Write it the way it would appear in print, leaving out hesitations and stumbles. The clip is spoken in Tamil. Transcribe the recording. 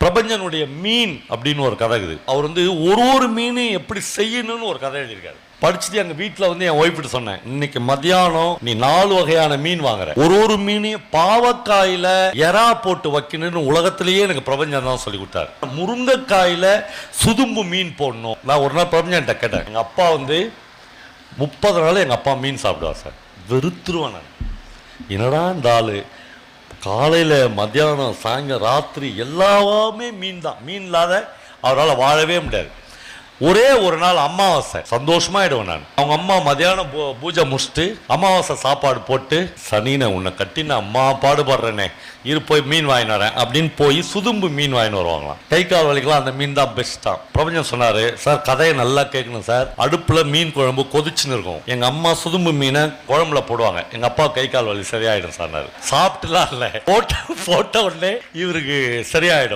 பிரபஞ்சனுடைய மீன் அப்படின்னு ஒரு கதை இருக்குது. அவர் ஒரு மீனையும் எப்படி செய்யணும்னு ஒரு கதை எழுதியிருக்காரு. படிச்சுட்டு எங்க வீட்டுல என் ஒய்ஃப்ட்டு சொன்னேன், இன்னைக்கு மத்தியானம் நீ 4 வகையான மீன் வாங்குற, ஒரு மீனையும் பாவக்காயில எறா போட்டு வைக்கணும்னு உலகத்திலேயே எனக்கு பிரபஞ்சம் தான் சொல்லி கொடுத்தாரு. முருங்கைக்காயில சுதும்பு மீன் போடணும். நான் ஒரு நாள் பிரபஞ்சன் கேட்டேன், எங்க அப்பா 30 நாள் எங்க அப்பா மீன் சாப்பிடுவார் சார். வெறுத்துருவேன் நான். என்னடா இந்த ஆளு காலையில் மத்தியானம் சாயங்காலம் ராத்திரி எல்லாமே மீன் தான், மீன் இல்லாத அவரால் வாழவே முடியாது. ஒரே ஒரு நாள் அமாவாசை சந்தோஷமாயிடுவேன் நான். அவங்க அம்மா மத்தியானம் பூஜை முடிச்சுட்டு அமாவாசை சாப்பாடு போட்டு, சனினை உன்னை கட்டி நான் அம்மா பாடுபடுறேனே, இரு போய் மீன் வாங்கினு வரேன் அப்படின்னு போய் சுதும்பு மீன் வாங்கின்னு வருவாங்களாம். கை கால் வலிக்கலாம் அந்த மீன் தான் பெஸ்ட்டான். பிரபஞ்சம் சொன்னாரு, சார் கதையை நல்லா கேட்கணும் சார், அடுப்புல மீன் குழம்பு கொதிச்சுன்னு இருக்கும், எங்க அம்மா சுதும்பு மீனை குழம்புல போடுவாங்க, எங்க அப்பா கை கால் வலி சரியாயிடும் சார். சாப்பிட்டுலாம் இல்லை, போட்ட உடனே இவருக்கு சரியாயிடும்.